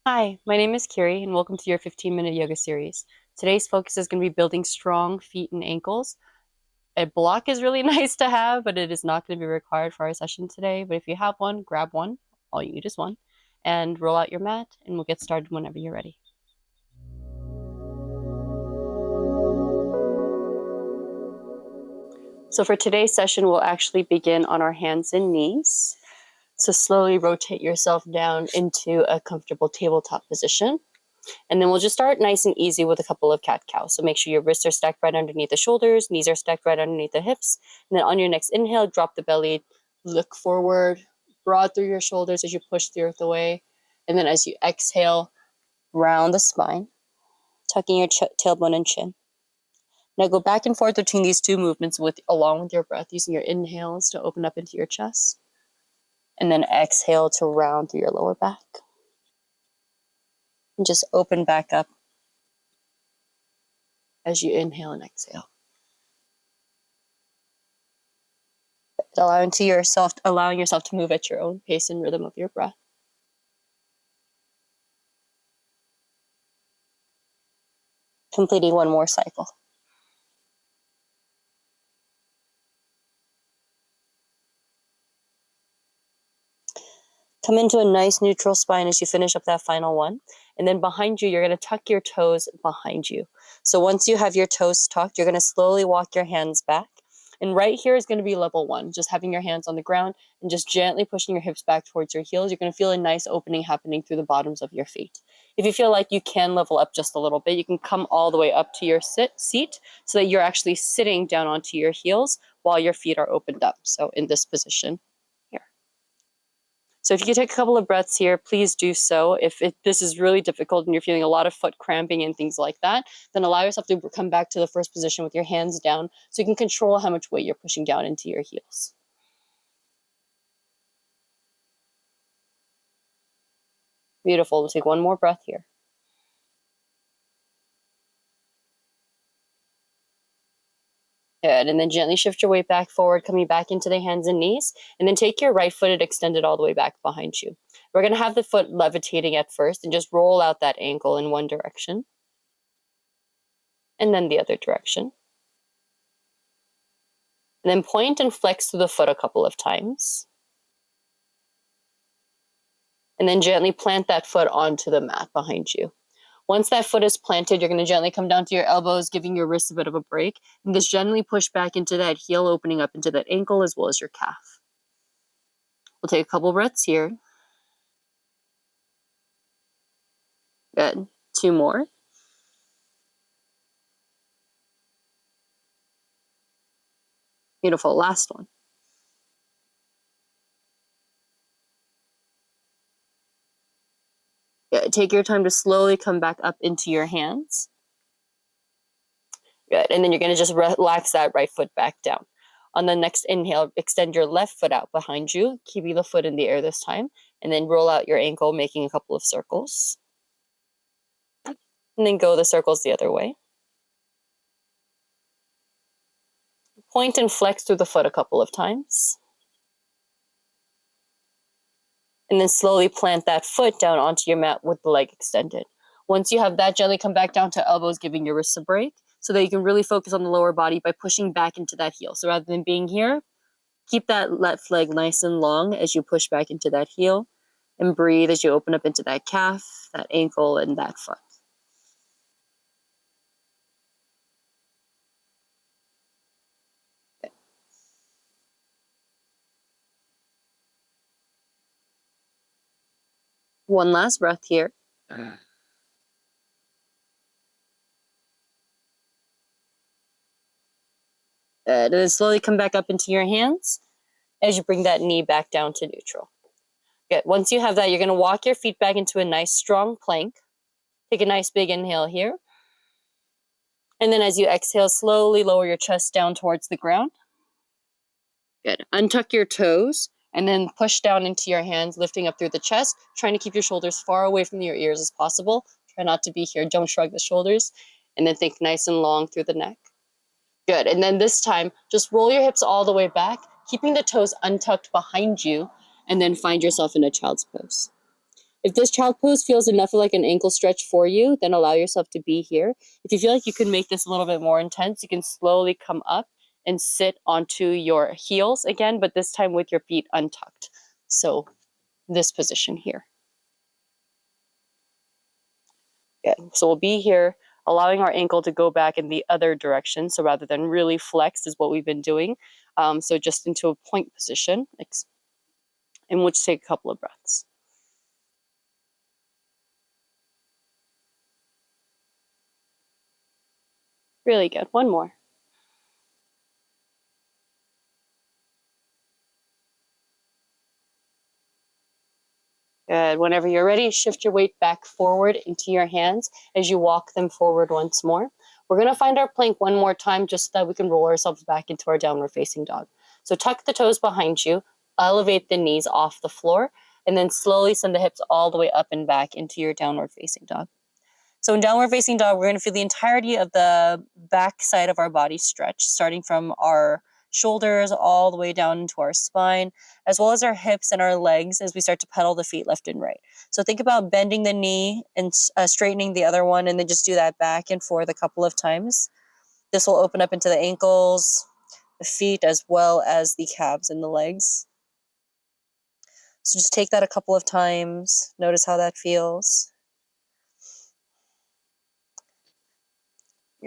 Hi, my name is Kiri, and welcome to your 15-minute yoga series. Today's focus is going to be building strong feet and ankles. A block is really nice to have, but it is not going to be required for our session today. But if you have one, grab one. All you need is one. And roll out your mat, and we'll get started whenever you're ready. So for today's session, we'll actually begin on our hands and knees. So slowly rotate yourself down into a comfortable tabletop position. And then we'll just start nice and easy with a couple of cat-cows. So make sure your wrists are stacked right underneath the shoulders, knees are stacked right underneath the hips. And then on your next inhale, drop the belly, look forward, broad through your shoulders as you push the earth away. And then as you exhale, round the spine, tucking your tailbone and chin. Now go back and forth between these two movements along with your breath, using your inhales to open up into your chest. And then exhale to round through your lower back. And just open back up as you inhale and exhale. Allowing yourself to move at your own pace and rhythm of your breath. Completing one more cycle. Come into a nice neutral spine as you finish up that final one. And then behind you, you're going to tuck your toes behind you. So once you have your toes tucked, you're going to slowly walk your hands back. And right here is going to be level one, just having your hands on the ground and just gently pushing your hips back towards your heels. You're going to feel a nice opening happening through the bottoms of your feet. If you feel like you can level up just a little bit, you can come all the way up to your seat so that you're actually sitting down onto your heels while your feet are opened up. So in this position. So if you could take a couple of breaths here, please do so. If this is really difficult and you're feeling a lot of foot cramping and things like that, then allow yourself to come back to the first position with your hands down so you can control how much weight you're pushing down into your heels. Beautiful. We'll take one more breath here. Good. And then gently shift your weight back forward, coming back into the hands and knees. And then take your right foot and extend it all the way back behind you. We're going to have the foot levitating at first and just roll out that ankle in one direction. And then the other direction. And then point and flex through the foot a couple of times. And then gently plant that foot onto the mat behind you. Once that foot is planted, you're going to gently come down to your elbows, giving your wrists a bit of a break. And just gently push back into that heel, opening up into that ankle as well as your calf. We'll take a couple breaths here. Good. Two more. Beautiful. Last one. Good. Take your time to slowly come back up into your hands. Good. And then you're going to just relax that right foot back down. On the next inhale, extend your left foot out behind you, keeping the foot in the air this time. And then roll out your ankle, making a couple of circles. And then go the circles the other way. Point and flex through the foot a couple of times. And then slowly plant that foot down onto your mat with the leg extended. Once you have that, gently come back down to elbows, giving your wrists a break so that you can really focus on the lower body by pushing back into that heel. So rather than being here, keep that left leg nice and long as you push back into that heel, and breathe as you open up into that calf, that ankle, and that foot. Okay. One last breath here. And then slowly come back up into your hands as you bring that knee back down to neutral. Good. Once you have that, you're going to walk your feet back into a nice strong plank. Take a nice big inhale here. And then as you exhale, slowly lower your chest down towards the ground. Good. Untuck your toes and then push down into your hands, lifting up through the chest, trying to keep your shoulders far away from your ears as possible. Try not to be here. Don't shrug the shoulders. And then think nice and long through the neck. Good. And then this time, just roll your hips all the way back, keeping the toes untucked behind you, and then find yourself in a child's pose. If this child pose feels enough like an ankle stretch for you, then allow yourself to be here. If you feel like you can make this a little bit more intense, you can slowly come up and sit onto your heels again, but this time with your feet untucked. So this position here. Good. So we'll be here, allowing our ankle to go back in the other direction. So rather than really flexed is what we've been doing. So just into a point position, in which take a couple of breaths. Really good. One more. Good. Whenever you're ready, shift your weight back forward into your hands as you walk them forward once more. We're going to find our plank one more time just so that we can roll ourselves back into our downward facing dog. So tuck the toes behind you, elevate the knees off the floor, and then slowly send the hips all the way up and back into your downward facing dog. So in downward facing dog, we're going to feel the entirety of the back side of our body stretch, starting from our shoulders all the way down into our spine, as well as our hips and our legs as we start to pedal the feet left and right. So think about bending the knee and straightening the other one, and then just do that back and forth a couple of times. This will open up into the ankles, the feet, as well as the calves and the legs. So just take that a couple of times. Notice how that feels.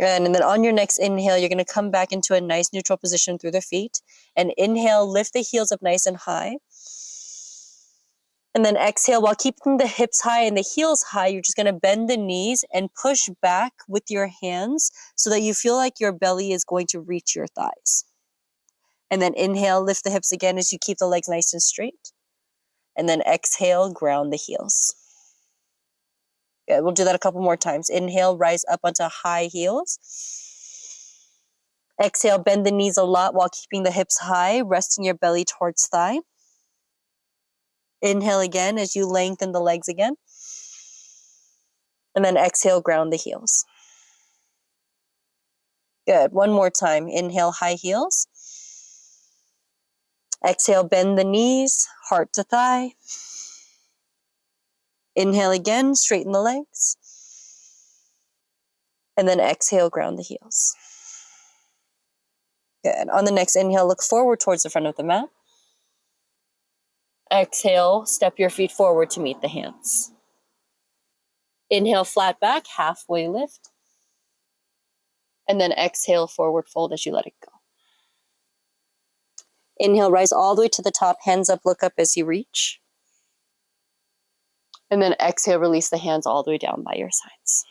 And then on your next inhale, you're going to come back into a nice neutral position through the feet. And inhale, lift the heels up nice and high. And then exhale, while keeping the hips high and the heels high, you're just going to bend the knees and push back with your hands so that you feel like your belly is going to reach your thighs. And then inhale, lift the hips again as you keep the legs nice and straight. And then exhale, ground the heels. Good. We'll do that a couple more times. Inhale, rise up onto high heels. Exhale, bend the knees a lot while keeping the hips high, resting your belly towards thigh. Inhale again as you lengthen the legs again. And then exhale, ground the heels. Good. One more time. Inhale, high heels. Exhale, bend the knees, heart to thigh. Inhale again, straighten the legs. And then exhale, ground the heels. Good. On the next inhale, look forward towards the front of the mat. Exhale, step your feet forward to meet the hands. Inhale, flat back, halfway lift. And then exhale, forward fold as you let it go. Inhale, rise all the way to the top, hands up, look up as you reach. And then exhale, release the hands all the way down by your sides.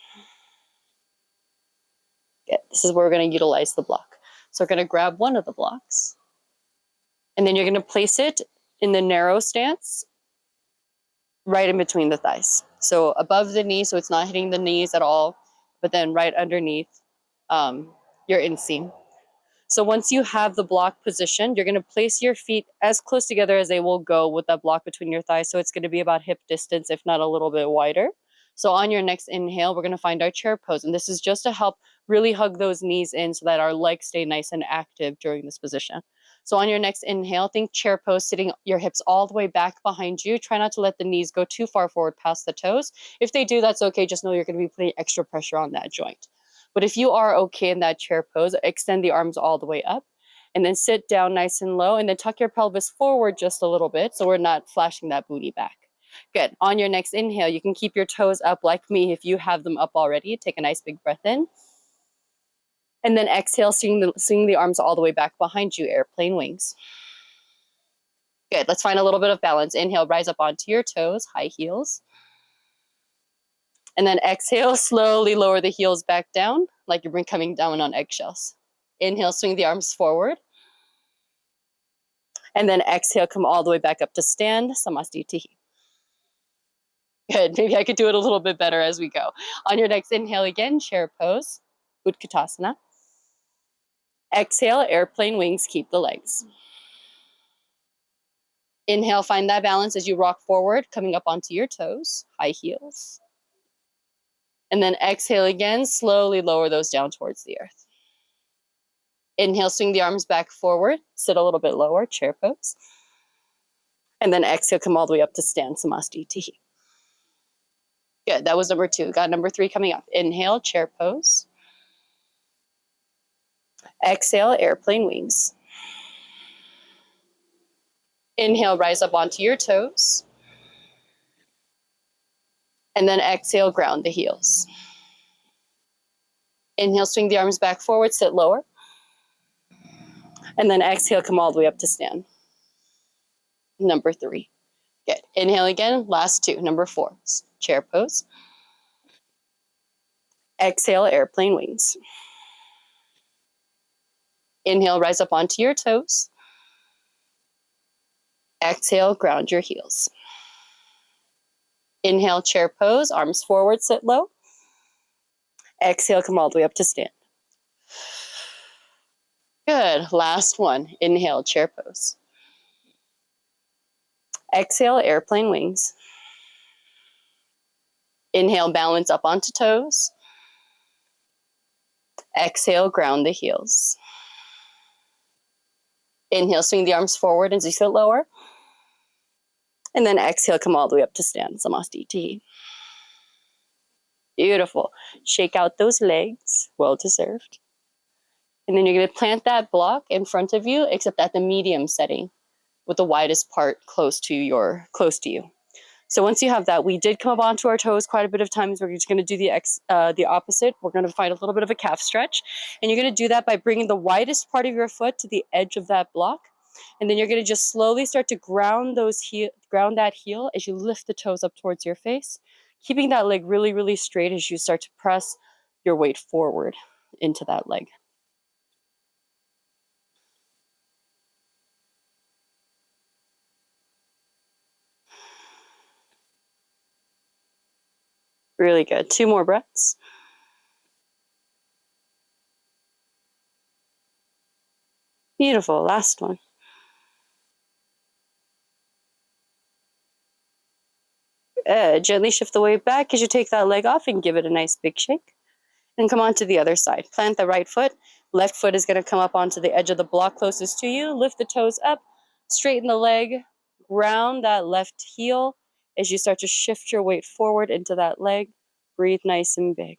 Good. This is where we're going to utilize the block. So we're going to grab one of the blocks. And then you're going to place it in the narrow stance right in between the thighs. So above the knee, so it's not hitting the knees at all, but then right underneath your inseam. So once you have the block positioned, you're going to place your feet as close together as they will go with that block between your thighs. So it's going to be about hip distance, if not a little bit wider. So on your next inhale, we're going to find our chair pose. And this is just to help really hug those knees in so that our legs stay nice and active during this position. So on your next inhale, think chair pose, sitting your hips all the way back behind you. Try not to let the knees go too far forward past the toes. If they do, that's okay. Just know you're going to be putting extra pressure on that joint. But if you are okay in that chair pose, extend the arms all the way up and then sit down nice and low and then tuck your pelvis forward just a little bit so we're not flashing that booty back. Good. On your next inhale, you can keep your toes up like me if you have them up already. Take a nice big breath in. And then exhale, swing the arms all the way back behind you, airplane wings. Good. Let's find a little bit of balance. Inhale, rise up onto your toes, high heels. And then exhale, slowly lower the heels back down like you're coming down on eggshells. Inhale, swing the arms forward. And then exhale, come all the way back up to stand, Samastitihi. Good. Maybe I could do it a little bit better as we go. On your next inhale again, chair pose, Utkatasana. Exhale, airplane wings, keep the legs. Inhale, find that balance as you rock forward, coming up onto your toes, high heels. And then exhale again, slowly lower those down towards the earth. Inhale, swing the arms back forward, sit a little bit lower, chair pose. And then exhale, come all the way up to stand, Samastitihi. Good, that was number 2. Got number 3 coming up. Inhale, chair pose. Exhale, airplane wings. Inhale, rise up onto your toes. And then exhale, ground the heels. Inhale, swing the arms back forward, sit lower. And then exhale, come all the way up to stand. Number 3. Good. Inhale again, last 2. Number 4, chair pose. Exhale, airplane wings. Inhale, rise up onto your toes. Exhale, ground your heels. Inhale, chair pose, arms forward, sit low. Exhale, come all the way up to stand. Good. Last one. Inhale, chair pose. Exhale, airplane wings. Inhale, balance up onto toes. Exhale, ground the heels. Inhale, swing the arms forward as you sit lower. And then exhale, come all the way up to stand, Samastiti. Beautiful. Shake out those legs, well deserved. And then you're going to plant that block in front of you, except at the medium setting, with the widest part close to you. So once you have that, we did come up onto our toes quite a bit of times. We're just going to do the opposite. We're going to find a little bit of a calf stretch. And you're going to do that by bringing the widest part of your foot to the edge of that block. And then you're going to just slowly start to ground that heel as you lift the toes up towards your face, keeping that leg really, really straight as you start to press your weight forward into that leg. Really good. 2 more breaths. Beautiful. Last one. Gently shift the weight back as you take that leg off and give it a nice big shake. And come on to the other side. Plant the right foot. Left foot is going to come up onto the edge of the block closest to you. Lift the toes up. Straighten the leg. Ground that left heel as you start to shift your weight forward into that leg. Breathe nice and big.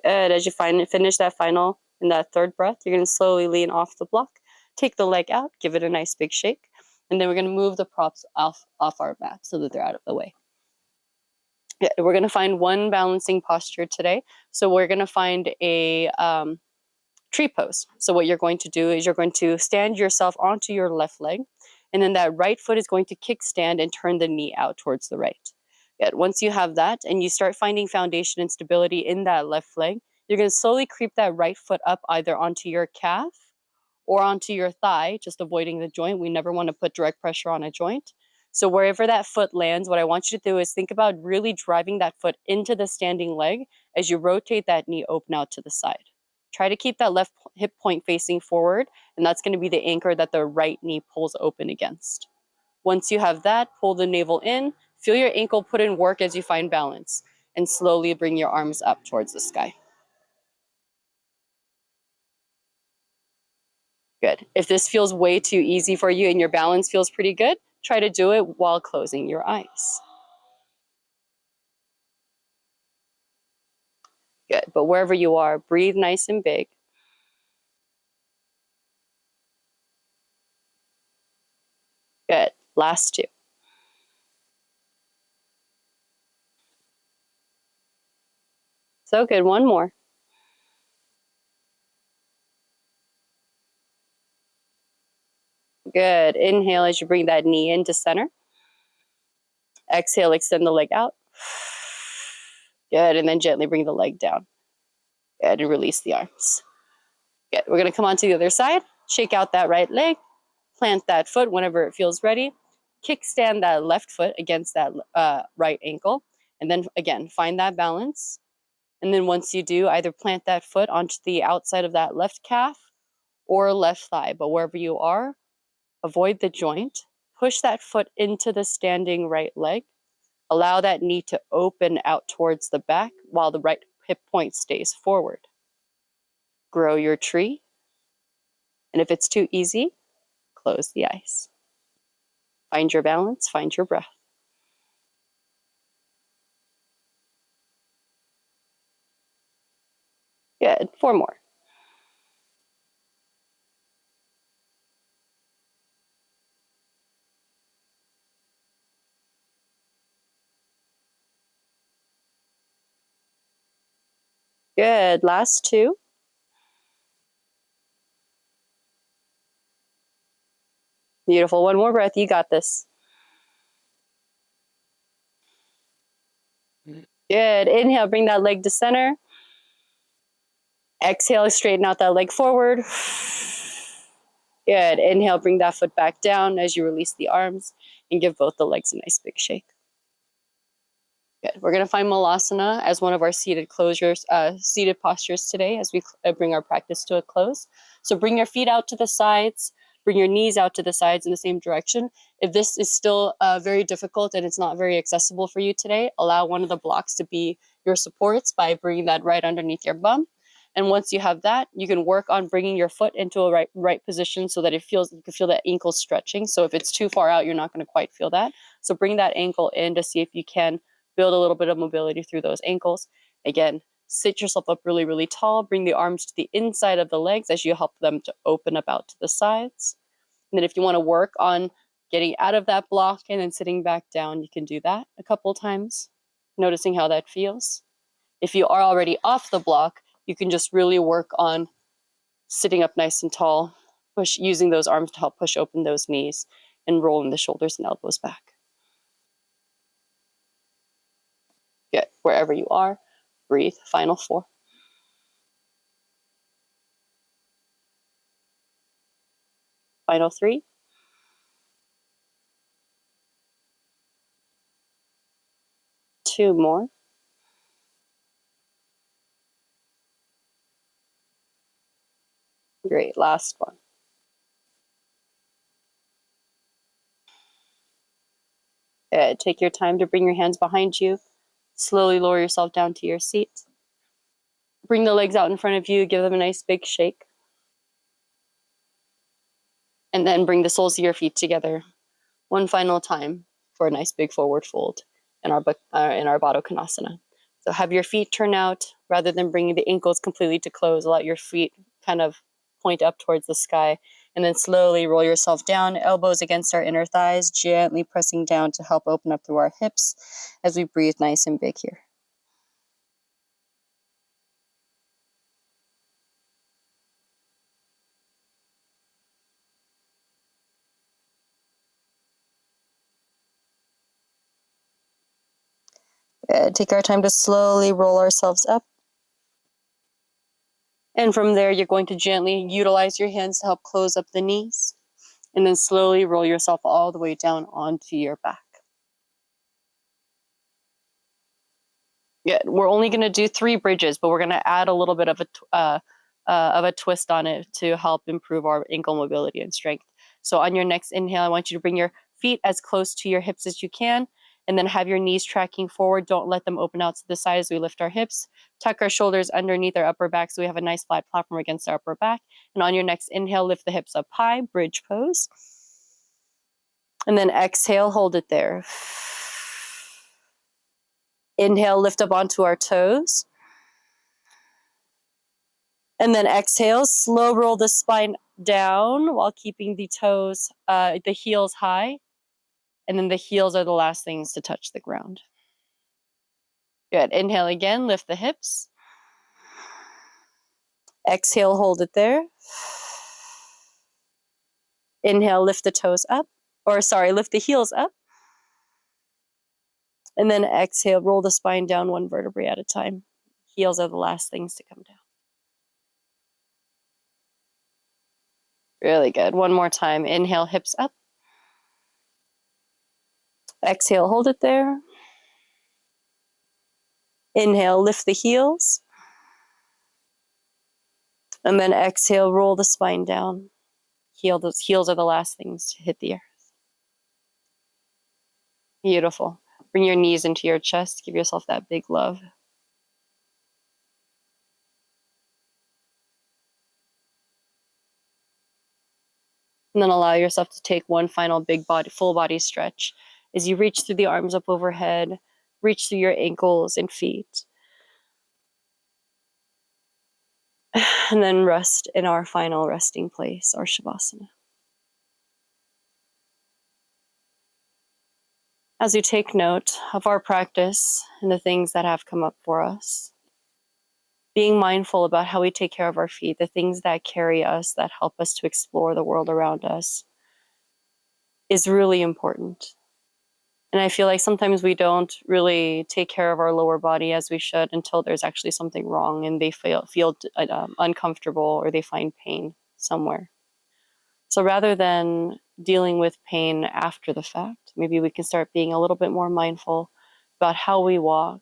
Good. As you finish that final and that third breath, you're going to slowly lean off the block. Take the leg out. Give it a nice big shake. And then we're going to move the props off our mat so that they're out of the way. Yeah, we're going to find one balancing posture today. So we're going to find a tree pose. So what you're going to do is you're going to stand yourself onto your left leg, and then that right foot is going to kickstand and turn the knee out towards the right. Good. Once you have that and you start finding foundation and stability in that left leg, you're going to slowly creep that right foot up either onto your calf or onto your thigh, just avoiding the joint. We never want to put direct pressure on a joint. So wherever that foot lands, what I want you to do is think about really driving that foot into the standing leg as you rotate that knee open out to the side. Try to keep that left hip point facing forward, and that's going to be the anchor that the right knee pulls open against. Once you have that, pull the navel in, feel your ankle put in work as you find balance, and slowly bring your arms up towards the sky. Good. If this feels way too easy for you and your balance feels pretty good, try to do it while closing your eyes. Good. But wherever you are, breathe nice and big. Good. Last 2. So good. One more. Good. Inhale as you bring that knee into center. Exhale, extend the leg out. Good. And then gently bring the leg down. Good. And release the arms. Good. We're going to come on to the other side. Shake out that right leg. Plant that foot whenever it feels ready. Kickstand that left foot against that right ankle. And then again, find that balance. And then once you do, either plant that foot onto the outside of that left calf or left thigh. But wherever you are, avoid the joint, push that foot into the standing right leg. Allow that knee to open out towards the back while the right hip point stays forward. Grow your tree. And if it's too easy, close the eyes. Find your balance, find your breath. Good, 4 more. Good, last 2. Beautiful, 1 more breath, you got this. Good, inhale, bring that leg to center. Exhale, straighten out that leg forward. Good, inhale, bring that foot back down as you release the arms and give both the legs a nice big shake. Good. We're going to find Malasana as one of our seated postures today as we bring our practice to a close. So bring your feet out to the sides, bring your knees out to the sides in the same direction. If this is still very difficult and it's not very accessible for you today, allow one of the blocks to be your supports by bringing that right underneath your bum. And once you have that, you can work on bringing your foot into a right position so that you can feel that ankle stretching. So if it's too far out, you're not going to quite feel that. So bring that ankle in to see if you can build a little bit of mobility through those ankles. Again, sit yourself up really, really tall. Bring the arms to the inside of the legs as you help them to open up out to the sides. And then if you want to work on getting out of that block and then sitting back down, you can do that a couple times, noticing how that feels. If you are already off the block, you can just really work on sitting up nice and tall, using those arms to help push open those knees and rolling the shoulders and elbows back. Good. Wherever you are, breathe. Final 4. Final 3. Two more. Great. Last one. Good. Take your time to bring your hands behind you. Slowly lower yourself down to your seat. Bring the legs out in front of you. Give them a nice big shake. And then bring the soles of your feet together one final time for a nice big forward fold in our Baddha Konasana. So have your feet turn out rather than bringing the ankles completely to close. Let your feet kind of point up towards the sky. And then slowly roll yourself down, elbows against our inner thighs, gently pressing down to help open up through our hips as we breathe nice and big here. Good. Take our time to slowly roll ourselves up. And from there, you're going to gently utilize your hands to help close up the knees. And then slowly roll yourself all the way down onto your back. Good. We're only going to do 3 bridges, but we're going to add a little bit of a twist on it to help improve our ankle mobility and strength. So on your next inhale, I want you to bring your feet as close to your hips as you can, and then have your knees tracking forward. Don't let them open out to the side as we lift our hips. Tuck our shoulders underneath our upper back so we have a nice flat platform against our upper back. And on your next inhale, lift the hips up high, bridge pose. And then exhale, hold it there. Inhale, lift up onto our toes. And then exhale, slow roll the spine down while keeping the toes, the heels high. And then the heels are the last things to touch the ground. Good. Inhale again, lift the hips. Exhale, hold it there. Inhale, lift the toes up. Lift the heels up. And then exhale, roll the spine down one vertebrae at a time. Heels are the last things to come down. Really good. One more time. Inhale, hips up. Exhale, hold it there. Inhale, lift the heels. And then exhale, roll the spine down. Those heels are the last things to hit the earth. Beautiful. Bring your knees into your chest. Give yourself that big love. And then allow yourself to take one final big body, full body stretch as you reach through the arms up overhead, reach through your ankles and feet. And then rest in our final resting place, our shavasana. As we take note of our practice and the things that have come up for us, being mindful about how we take care of our feet, the things that carry us, that help us to explore the world around us, is really important. And I feel like sometimes we don't really take care of our lower body as we should until there's actually something wrong and they feel uncomfortable or they find pain somewhere. So rather than dealing with pain after the fact, maybe we can start being a little bit more mindful about how we walk,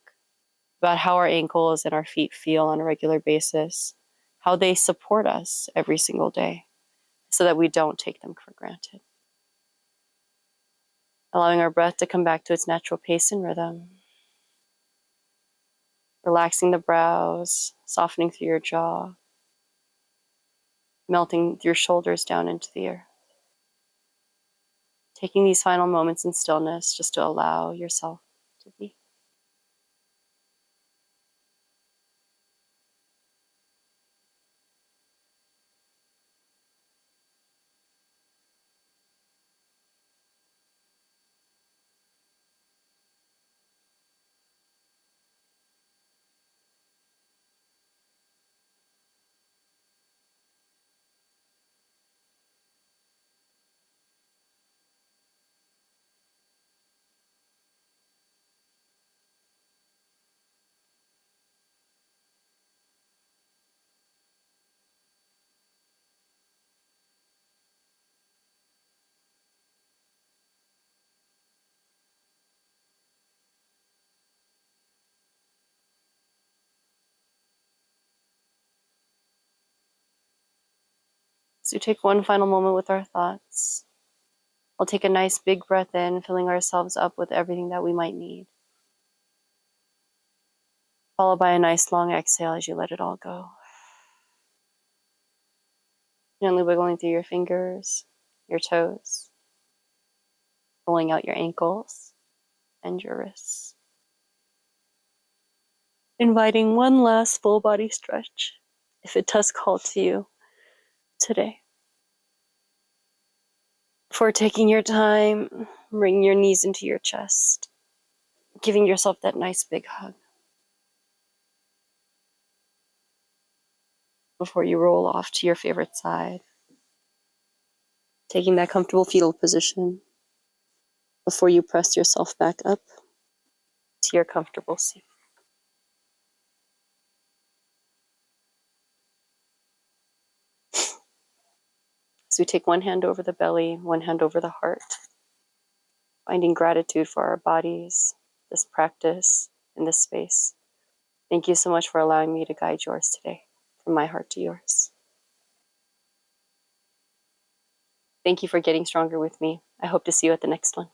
about how our ankles and our feet feel on a regular basis, how they support us every single day so that we don't take them for granted. Allowing our breath to come back to its natural pace and rhythm. Relaxing the brows, softening through your jaw, melting your shoulders down into the earth. Taking these final moments in stillness just to allow yourself to be. So we take one final moment with our thoughts. We'll take a nice big breath in, filling ourselves up with everything that we might need. Followed by a nice long exhale as you let it all go. Gently wiggling through your fingers, your toes, rolling out your ankles and your wrists. Inviting one last full body stretch, if it does call to you today. Before taking your time, bringing your knees into your chest, giving yourself that nice big hug. Before you roll off to your favorite side, taking that comfortable fetal position before you press yourself back up to your comfortable seat. So we take one hand over the belly, one hand over the heart, finding gratitude for our bodies, this practice, and this space. Thank you so much for allowing me to guide yours today, from my heart to yours. Thank you for getting stronger with me. I hope to see you at the next one.